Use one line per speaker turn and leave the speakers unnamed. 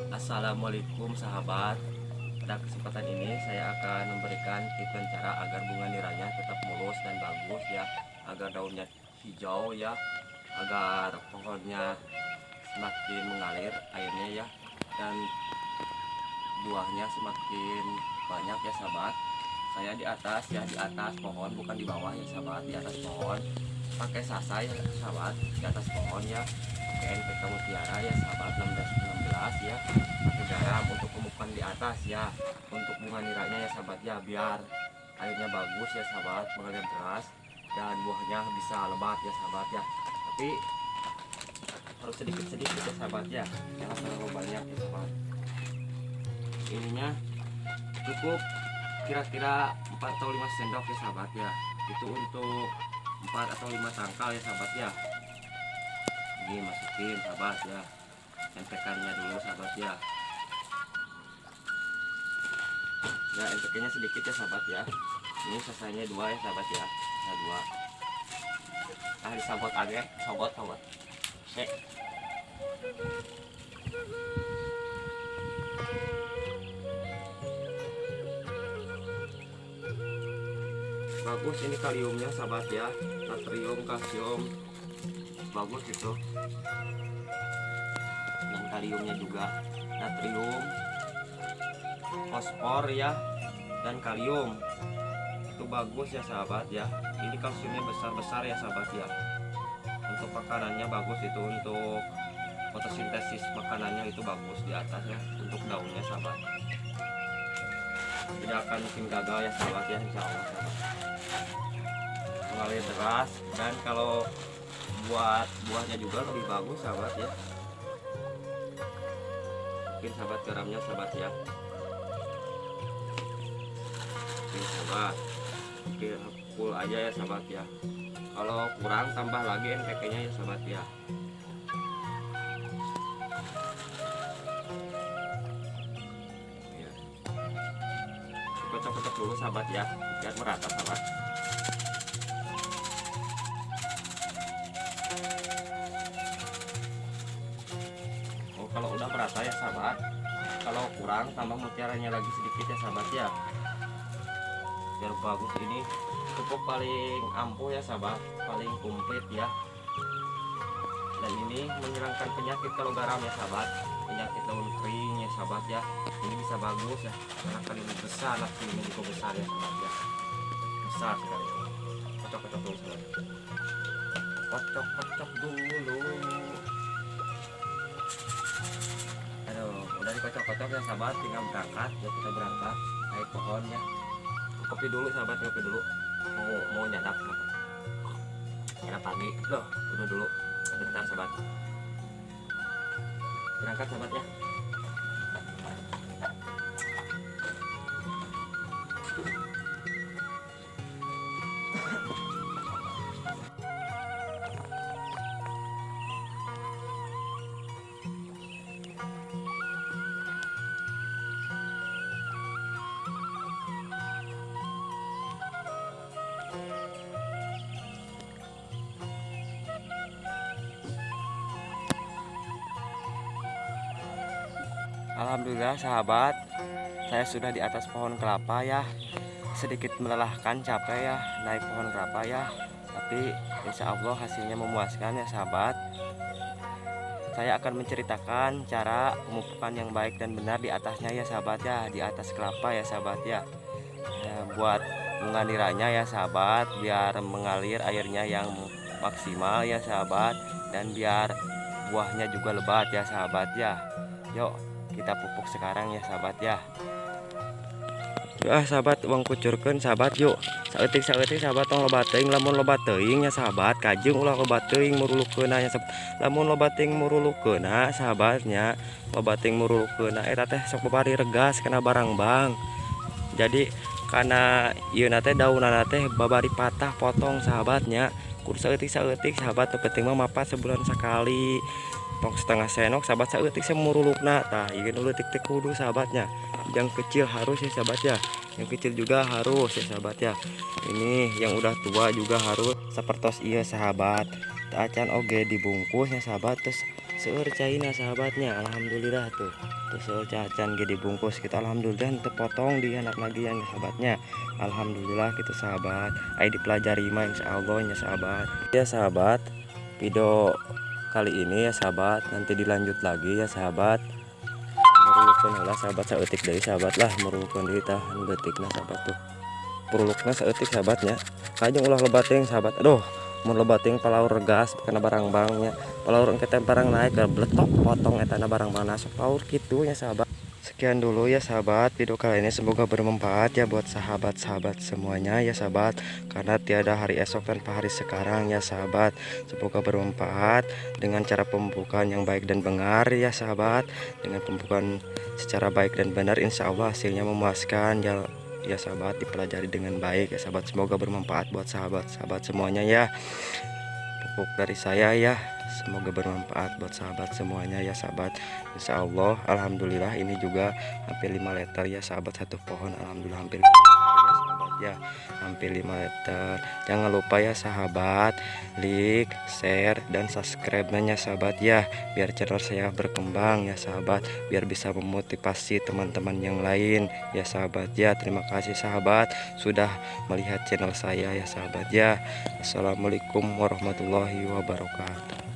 Assalamualaikum sahabat. Pada kesempatan ini saya akan memberikan tips dan cara agar bunga niranya tetap mulus dan bagus ya, agar daunnya hijau ya, agar pohonnya semakin mengalir airnya ya, dan buahnya semakin banyak ya sahabat. Saya di atas ya, di atas pohon, bukan di bawah ya sahabat, di atas pohon pakai sasai ya sahabat, di atas pohon ya, pakai NPK Mutiara ya sahabat 1616 ya, pakai garam untuk pemupukan di atas ya, untuk bunga niranya ya sahabat ya, biar airnya bagus ya sahabat, mengalir deras dan buahnya bisa lebat ya sahabat ya, tapi harus sedikit-sedikit ya sahabat ya, jangan terlalu banyak ya sahabat. Ininya cukup kira-kira 4 atau 5 sendok ya sahabat ya, itu untuk 4 atau 5 tangkal ya sahabat ya. Ini masukin sahabat ya, NPK nya dulu sahabat ya, NPK nya sedikit ya sahabat ya. Ini sasainya 2 ya sahabat ya, nah 2 disabot aja, sobot Sek. Bagus ini kaliumnya sahabat ya, natrium, kalsium bagus gitu, dan kaliumnya juga natrium, fosfor ya, dan kalium itu bagus ya sahabat ya. Ini kalsiumnya besar-besar ya sahabat ya, untuk makanannya bagus, itu untuk fotosintesis makanannya itu bagus di atas ya, untuk daunnya sahabat tidak akan mungkin gagal ya sahabat ya, insya Allah sahabat. Mengalir deras, dan kalau buat buahnya juga lebih bagus sahabat ya. Mungkin sahabat garamnya sahabat ya, mungkin sahabat full aja ya sahabat ya, kalau kurang tambah lagi NPK nya ya sahabat ya. Kocok-kocok dulu sahabat ya, biar merata sahabat. Kalau udah merata ya sahabat, kalau kurang tambah mutiaranya lagi sedikit ya sahabat ya, biar bagus. Ini pupuk paling ampuh ya sahabat, paling komplit ya, dan ini menghilangkan penyakit kalau garam ya sahabat, penyakit daun kering ya sahabat ya. Ini bisa bagus ya, karena kalium besar, natriumnya juga besar ya sahabat ya, besar sekali. Kocok-kocok dulu sahabat, kocok-kocok dulu. Udah dikocok-kocok ya sahabat, tinggal berangkat ya, kita berangkat naik pohon ya. Kopi dulu sahabat, kopi dulu, mau nyadap sahabat, nyadap pagi loh, dulu bentar sahabat, berangkat sahabat ya. Alhamdulillah sahabat, saya sudah di atas pohon kelapa ya. Sedikit melelahkan, capek ya naik pohon kelapa ya, tapi insya Allah hasilnya memuaskan ya sahabat. Saya akan menceritakan cara pemupukan yang baik dan benar di atasnya ya sahabat ya, di atas kelapa ya sahabat ya. Buat bunga niranya ya sahabat, biar mengalir airnya yang maksimal ya sahabat, dan biar buahnya juga lebat ya sahabat ya. Yuk kita pupuk sekarang ya sahabat ya. Sahabat uang kucurkan sahabat, yuk saeutik sahabat, tong lobat teuing, lamun lobat teuing ya sahabat, kajeng ulah lobat teuing murulukeuna ya sahabat. Lamun lobat teuing murulukeuna sahabatnya, lobat teuing murulukeuna eta teh sok babari regas kena barang bang. Jadi karena ieu teh daunna teh babari patah potong sahabatnya, kudu saeutik sahabat, teu penting mah mapat sebulan sekali. Tong setengah senok sahabat, saeutik semurulukna tah ieu leutik teh kudu sahabatnya. Yang kecil harus ya sahabat ya, yang kecil juga harus ya sahabat ya. Ini yang udah tua juga harus sapertos iya sahabat. Acan oge dibungkus ya sahabat, terus seur caina sahabatnya. Alhamdulillah tuh seur cacan gede dibungkus kita, alhamdulillah terpotong di anak lagi yang sahabatnya. Alhamdulillah gitu sahabat, ayo dipelajari mah insyaallah ya sahabat. Ya sahabat, video kali ini ya sahabat, nanti dilanjut lagi ya sahabat. Merulukeun heula sahabat saeutik deui sahabat lah, merulukeun deui tah leutikna sahabat tuh. Perulukna saeutik sahabatnya. Kajeng ulah lebating sahabat. Aduh, mun lebating palaur regas kana barang bangnya. Palaur engke teh barang naik ke bletok potong eta barang bangna sok paur kitu ya sahabat. Sekian dulu ya sahabat video kali ini, semoga bermanfaat ya buat sahabat-sahabat semuanya ya sahabat, karena tiada hari esok tanpa hari sekarang ya sahabat. Semoga bermanfaat dengan cara pembukaan yang baik dan benar ya sahabat. Dengan pembukaan secara baik dan benar insya Allah hasilnya memuaskan ya sahabat, dipelajari dengan baik ya sahabat. Semoga bermanfaat buat sahabat-sahabat semuanya ya. Pupuk dari saya ya, semoga bermanfaat buat sahabat semuanya ya sahabat. Insya Allah, alhamdulillah ini juga hampir 5 liter ya sahabat, satu pohon alhamdulillah hampir 5 liter ya sahabat ya, hampir 5 liter. Jangan lupa ya sahabat, like, share, dan subscribe-nya sahabat ya, biar channel saya berkembang ya sahabat, biar bisa memotivasi teman-teman yang lain ya sahabat ya. Terima kasih sahabat sudah melihat channel saya ya sahabat ya. Assalamualaikum warahmatullahi wabarakatuh.